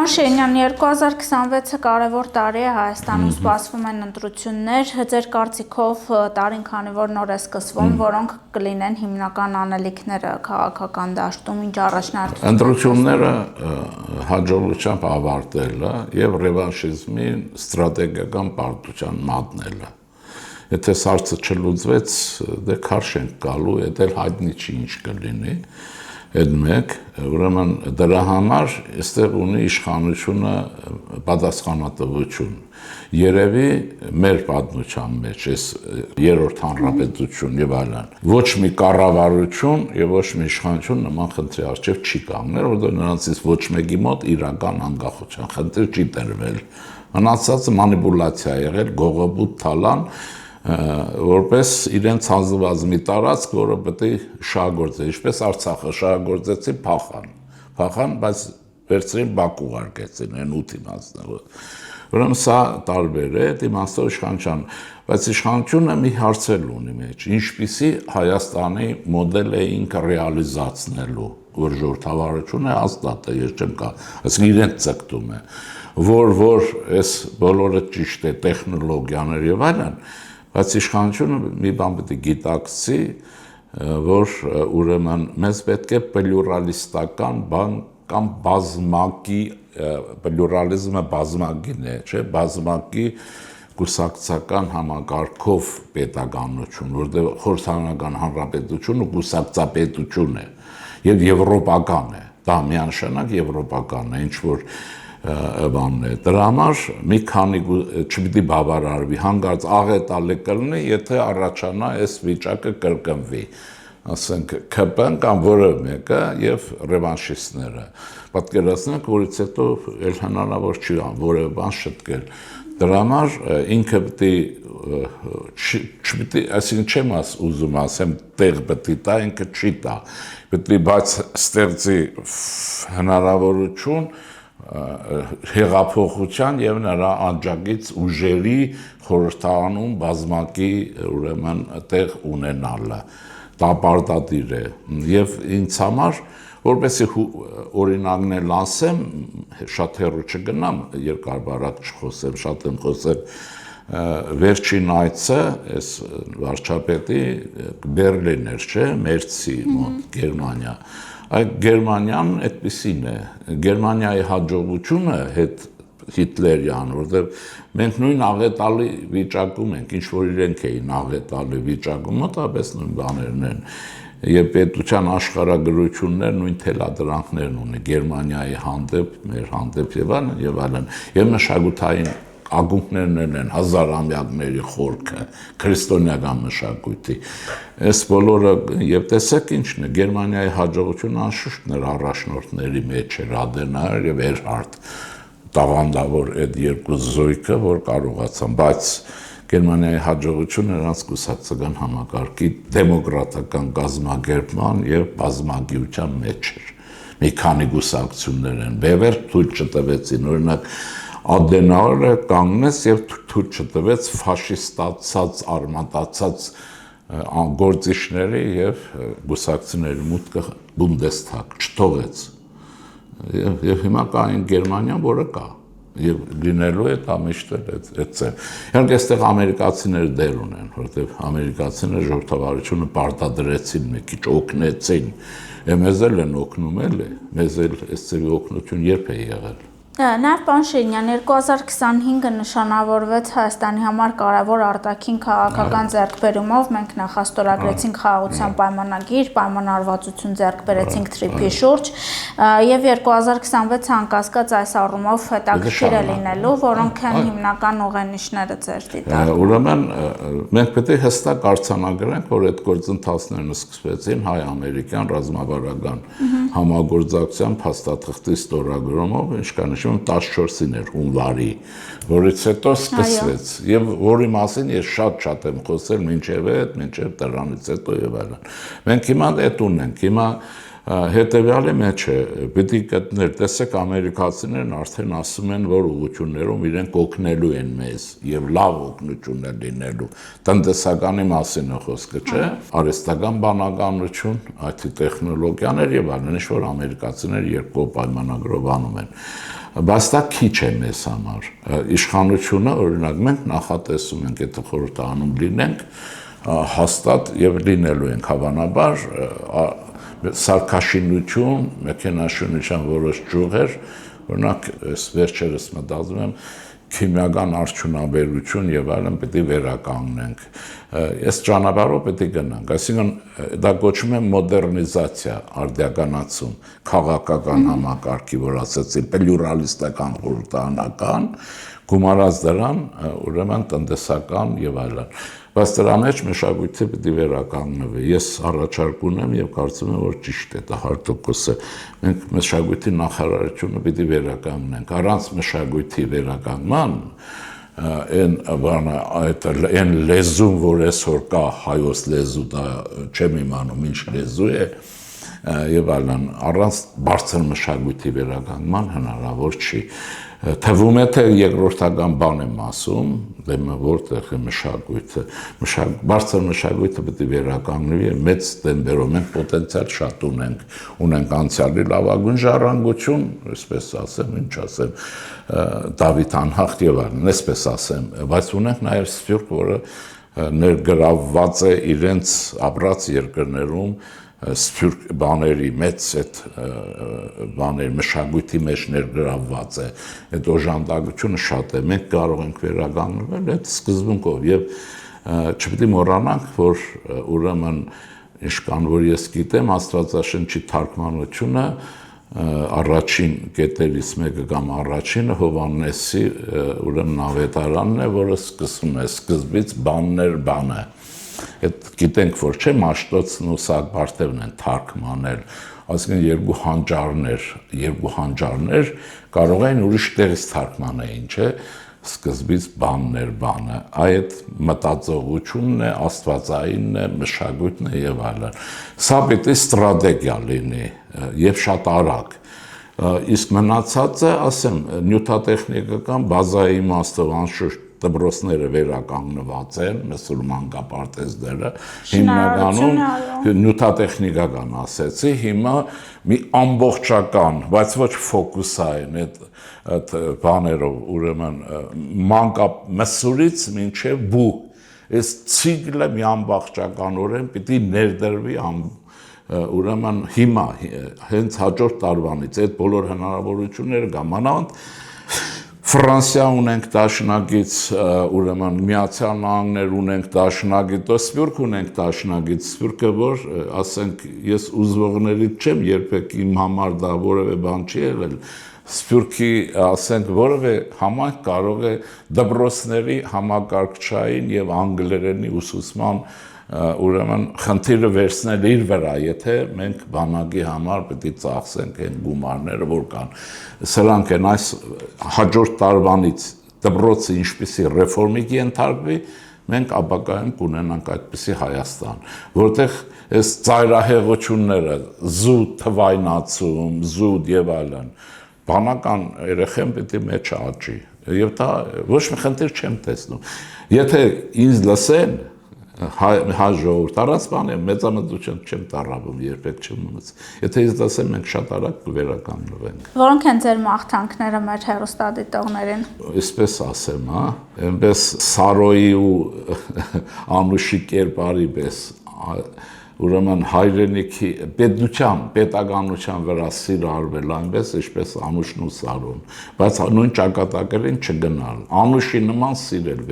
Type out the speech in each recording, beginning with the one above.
Պարոն Շենյան, 2026-ը կարևոր տարի է Հայաստանում, սպասվում են ընտրություններ, ձեր կարծիքով տարին քանի որ նոր է սկսվում, որոնք կլինեն հիմնական անելիքները քաղաքական դաշտում, ինչ առաջնահերթություն։ Ընտրությունները հաջողությամբ ավարտելը եւ ռևանշիզմի ստրատեգիական պարտության մատնելը։ Եթե սարսը չլուծվեց, դե քարշ ենք գալու, դա հայտնի չի ինչ կլինի։ Այդ մեկ, ուրեմն դրա համար այստեղ ունի իշխանությունը պատասխանատվություն։ Երևի մեր պատմության մեջ այս երրորդ հանրապետություն եւ այլն ոչ մի կառավարություն եւ ոչ մի իշխանություն նման խնդրի առջեւ չի կանգնել, որովհետեւ նրանցից ոչ մեկի մոտ իրական անկախության խնդիր չի տրվել։ Մնացածը մանիպուլյացիա է եղել, գողոբուտ թալան որպես իրենց հանձնված մի տարածք, որը պետք է շահագործել, ինչպես Արցախը շահագործեցին, փախան, բայց վերցրին Բաքու արկեցին, այն 8 իմաստով։ Ուրեմն սա տարբեր է, իմաստով իշխանության, բայց իշխանությունը մի հարցեր ունի մեջ, ինչպիսի Հայաստանի մոդել է ինքը ռեալիզացնելու, որ ժողովրդավարությունը հաստատ է, ես չեմ կա, այսինքն իրենց ցկտում է, որ այս բոլորը ճիշտ է, տեխնոլոգիաներ եւ այլն, բայց իշխանությունը մի բան պետք է գիտակցի, որ ուրեմն մեզ պետք է պլյուրալիստական բան կամ բազմակի պլյուրալիզմը բազմակին է, չէ, բազմակի կուսակցական համակարգով պետականություն, որտեղ խորհրդարանական հանրապետությունը կուսակցապետություն է եւ եվրոպական է, դա միանշանակ եվրոպական է, ինչ որ բանն է։ Դրա համար մի քանի չպիտի բավարարվի, հանգարց աղետալի կլինի, եթե առաջանա այս վիճակը կրկնվի, ասենք ԿՊ-ն կամ որևէ մեկը եւ ռևանշիստները։ Պատկերացնենք, որից հետո էլ հնարավոր չի որևէ բան շտկել։ Դրա համար ինքը պետք է, այսինքն չեմ ուզում ասեմ, տեղ պետք է տա, ինքը չի տա։ Պետք է բայց ստեղծի հնարավորություն հեղափոխության եւ նրա աջակից ուժերի խորհրդարանում բազմակի ուրեմն տեղ ունենալը դա պարտադիր է եւ ինձ համար որպեսզի օրինակներ ասեմ շատ հեռու չգնամ երկար բարակ չխոսեմ շատ եմ խոսել վերջին այցը այս վարչապետի Բերլին էր չէ մերցի մոտ Գերմանիա Այդ Գերմանիան այդպեսին է, Գերմանիայի հաջողությունը հետ Հիտլերյան, որտեղ մենք նույն աղետալի վիճակում ենք, ինչ որ իրենք էին աղետալի վիճակում, մոտավորապես նույն բաներն են, եւ պետության աշխարհագրություններ նույն թելադրանքներն ունի Գերմանիայի հանդեպ, մեր հանդեպ եւ այլն, եւ մշակութային ակունքներն են հազարամյակների խորքը, քրիստոնեական մշակույթի։ Այս բոլորը եւ տեսեք ինչն է, Գերմանիայի հաջողությունը անշուշտ նրա առաջնորդների մեջ էր Ադենաուեր եւ Էրհարդ, տաղանդավոր այդ երկու զոյկը, որ կարողացան, բայց Գերմանիայի հաջողությունը նրանց կուսակցական համակարգի դեմոկրատական կազմակերպման եւ բազմագիտության մեջ էր։ Մի քանի կուսակցություններ են, բևեր թույլ չտվեցին, օրինակ Ադենաուերը կանգնեց եւ թույլ չտվեց ֆաշիստացած, արմատացած գործիչների եւ գուսակցիների մուտքը Բունդեսթագ չթողեց։ Եվ հիմա կա այն Գերմանիան, որը կա եւ լինելու է դա միշտ այդ է։ Իհարկե այստեղ ամերիկացիները դեր ունեն, որովհետեւ ամերիկացիները ժողովրդավարությունը պարտադրեցին, մի քիչ օգնեցին։ Մեզ էլ են օգնում էլի, մեզ էլ այս ծավալի օգնություն երբ է եղել։ Նաև պարոն Շենյան 2025-ը նշանավորվեց Հայաստանի համար կարևոր արտաքին քաղաքական ձեռքբերումով, մենք նախաստորագրեցինք խաղաղության պայմանագիր, պայմանավորվածություն ձեռք բերեցինք TRIP-ի շուրջ, եւ 2026-ը անկասկած այս առումով հետաքրքիր է լինելու, որոնք են հիմնական ուղենիշները ձեր դիտարկում։ Ուրեմն մենք պետք է հստակ արձանագրենք, որ այդ գործընթացներն սկսվեցին հայ-ամերիկյան ռազմավարական համագործակցության փաստաթղթի ստորագրումով, ինչքան 14-ին էր հունվարի, որից հետո սկսվեց եւ որի մասին ես շատ եմ խոսել մինչեւ դրանից հետո եւ այլն։ Մենք հիմա այդ ունենք, հիմա հետևյալի մեջ է, պիտի գտնել, տեսեք ամերիկացիներն արդեն ասում են, որ ուղղություններում իրենք օգնելու են մեզ եւ լավ օգնություն է լինելու, տնտեսականի մասին է խոսքը, չէ, արհեստական բանականություն, IT տեխնոլոգիաներ եւ այլն, ինչ որ ամերիկացիներ երկու պայմանագրով անում են, բայց դա քիչ է մեզ համար, իշխանությունը, օրինակ մենք նախատեսում ենք, եթե խորհրդանում լինենք, հաստատ եւ լինելու ենք հավանաբար սարքաշինություն, մեքենաշինության որոշ ճյուղեր, օրինակ այս վերջերս մտածում եմ քիմիական արդյունաբերություն եւ այլն պետք է վերականգնենք։ Այս ճանապարհով պետք է գնանք, այսինքն դա կոչվում է մոդեռնիզացիա, արդիականացում, քաղաքական համակարգի, որ ասեցի, պլյուրալիստական խորհրդանական, գումարած դրան, ուրեմն տնտեսական եւ այլն։ Բայց դրա մեջ մշակույթը պետք է վերականգնվի։ Ես առաջարկ ունեմ եւ կարծում եմ, որ ճիշտ է, դա 100% է։ Մենք մշակույթի նախարարությունը պետք է վերականգնենք։ Առանց մշակույթի վերականգնման այն լեզուն, որ այսօր կա հայոց լեզու, դա չեմ իմանում ինչ լեզու է, եւ այլն, առանց բարձր մշակույթի վերականգնման հնարավոր չի։ Թվում է, թե երկրորդական բան եմ ասում, դեմը որտեղ է մշակույթը, բարձր մշակույթը պետք է վերականգնվի մեծ տեմպերով, մենք պոտենցիալ շատ ունենք անցյալի լավագույն ժառանգություն, այսպես ասեմ, ինչ ասեմ, Դավիթ անհախտ եւ այլն, այսպես ասեմ, բայց ունենք նաեւ սփյուռք, որը ներգրավված է իրենց ապրած երկրներում սփյուռք բաների մեծ այդ բաներ մշակույթի մեջ ներգրավված է, այդ օժանդակությունը շատ է, մենք կարող ենք վերականգնվել այդ սկզբունքով եւ չպետք է մոռանանք, որ ուրեմն ինչքան որ ես գիտեմ, Աստվածաշնչի թարգմանությունը առաջին կետերից մեկը կամ առաջինը Հովհաննեսի ուրեմն ավետարանն է, որը սկսում է սկզբից բաններ բանը։ Այդ գիտենք, որ չէ, Մաշտոցն ու Սահակ Բարթևն են թարգմանել, այսինքն երկու հանճարներ կարող են ուրիշ տեղից թարգմանեին, չէ, սկզբից բաններ բանը, այդ մտածողությունն է, աստվածայինն է, մշակույթն է եւ այլն։ Սա պետք է ստրատեգիա լինի եւ շատ արագ։ Իսկ մնացածը, ասեմ, նյութատեխնիկական բազայի իմաստով անշուշտ դպրոցները վերականգնված են, մուսուլման կապարտեզները, հիմնականում նյութատեխնիկական ասեցի, հիմա մի ամբողջական, բայց ոչ ֆոկուսային այդ բաներով, ուրեմն մանկամսուրից մինչև բու, այս ցիկլը մի ամբողջականորեն պիտի ներդրվի ուրեմն հիմա, հենց հաջորդ տարվանից, այդ բոլոր հնարավորությունները կամանանք, Ֆրանսիա ունենք դաշնակից, ուրեմն Միացյալ Նահանգներ ունենք դաշնակից, Սփյուռք ունենք դաշնակից, Սփյուռքը որ, ասենք, ես ուզվողներից չեմ, երբեք իմ համար դա որևէ բան չի եղել, Սփյուռքի, ասենք, որևէ համայնք կարող է դպրոցների համակարգչային եւ անգլերենի ուսուցման ուրեմն խնդիրը վերցնել իր վրա, եթե մենք բանակի համար պետք է ծախսենք այն գումարները, որ կան։ Սրանք են այս հաջորդ տարվանից դպրոցը ինչպիսի ռեֆորմի կենթարկվի, մենք ապագայում կունենանք այդպիսի Հայաստան, որտեղ այս ծայրահեղությունները, զուտ թվայնացում, զուտ եւ այլն, բանական երեխեն պետք է մեջ աճի։ Եվ դա ոչ մի խնդիր չեմ տեսնում։ Եթե ինձ լսեն հայ ժողովուրդ առանց բանի մեծամտություն չեմ տառապում, երբեք չեմ ունեցել։ Եթե ինձ ասեմ, մենք շատ արագ կվերականգնվենք։ Որոնք են ձեր մաղթանքները մեր հեռուստադիտողներին։ Այսպես ասեմ, այնպես Սարոյի ու Անուշի կերպարի պես, ուրեմն հայրենիքի պետականության վրա սիր արվել այնպես, ինչպես Անուշն ու Սարոն, բայց նույն ճակատագրին չգնալ։ Անուշի նման սիրել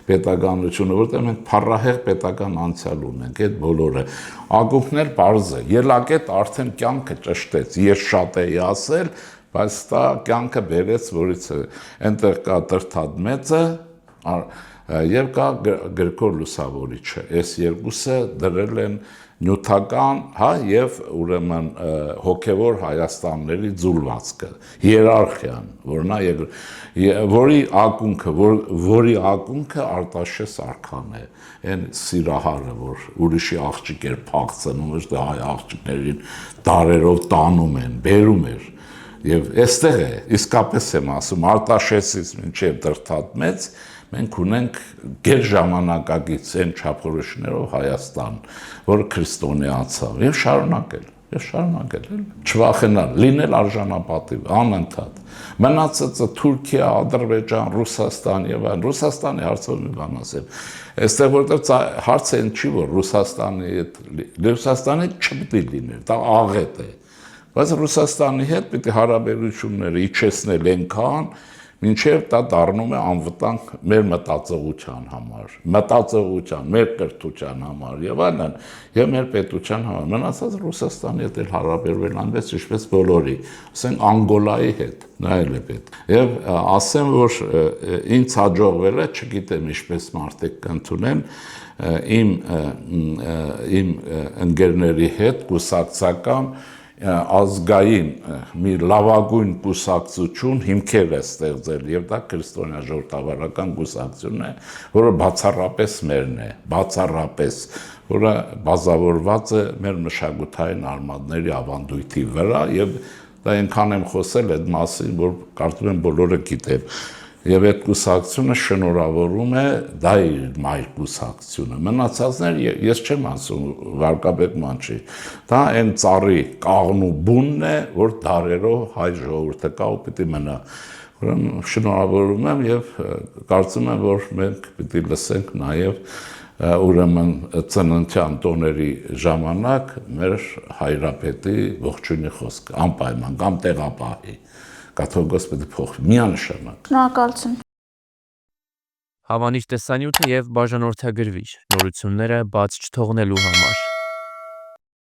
պետականությունը, որտեղ մենք փառահեղ պետական անցյալ ունենք, այդ բոլորը։ Ակունքն էլ պարզ է, ելակետ արդեն կյանքը ճշտեց, ես շատ էի ասել, բայց դա կյանքը բերեց, որից այնտեղ կա Տրթատ մեծը, եւ կա Գրգոր Լուսավորիչը, այս երկուսը դրել են նյութական, հա, եւ ուրեմն հոգեվոր Հայաստանների ձուլվածքը, հիերարխիան, որ նա որի ակունքը Արտաշես արքան է, այն սիրահարը, որ ուրիշի աղջիկ էր փախցնում, ոչ թե հայ աղջիկներին դարերով տանում են, բերում էր։ Եվ այստեղ է, իսկապես եմ ասում, Արտաշեսից մինչև Դրդատմեց մենք ունենք գերժամանակակից այն չափորոշներով Հայաստան, որը քրիստոնեացավ եւ շարունակել, չվախենալ, լինել արժանապատիվ, անընդհատ։ Մնացածը Թուրքիա, Ադրբեջան, Ռուսաստան եւ այլն, Ռուսաստանի հարցով մի բան ասեմ։ Այստեղ որտեղ հարցը այն չի, որ Ռուսաստանի չպիտի լիներ, դա աղետ է։ Բայց Ռուսաստանի հետ պիտի հարաբերությունները իջեցնել այնքան, մինչև դա դառնում է անվտանգ մեր մտածողության համար, մեր կրթության համար եւ այլն, եւ մեր պետության համար։ Մնացած Ռուսաստանի հետ էլ հարաբերվել անպես ինչպես բոլորի, ասենք Անգոլայի հետ, նայել է պետք։ Եվ ասեմ, որ ինձ հաջողվել է, չգիտեմ ինչպես մարդիկ կընդունեն, իմ ընկերների հետ կուսակցական ազգային մի լավագույն կուսակցություն հիմքեր է ստեղծել եւ դա քրիստոնյա ժողովրդավարական կուսակցությունն է, որը բացառապես մերն է, որը բազավորված է մեր մշակութային արմատների ավանդույթի վրա եւ դա այնքան եմ խոսել այդ մասին, որ կարծում եմ բոլորը գիտեն։ Եվ այդ կուսակցությունը շնորհավորում է, դա իր մայր կուսակցությունը։ Մնացածներ ես չեմ ասում Վարկաբեկ Մանչի, դա այն ծառի կաղնու բունն է, որ դարերով հայ ժողովուրդը կա ու պիտի մնա։ Ուրեմն շնորհավորում եմ եւ կարծում եմ, որ մենք պիտի լսենք նաեւ ուրեմն ծննդյան տոների ժամանակ մեր հայրապետի ողջույնի խոսքը, անպայման կամ տեղապահի։ Կաթողիկոս պետք է փոխվի, միանշանակ։ Շնորհակալություն։ Հավանիչ տեսանյութը եւ բաժանորդագրվիչ նորությունները բաց չթողնելու համար։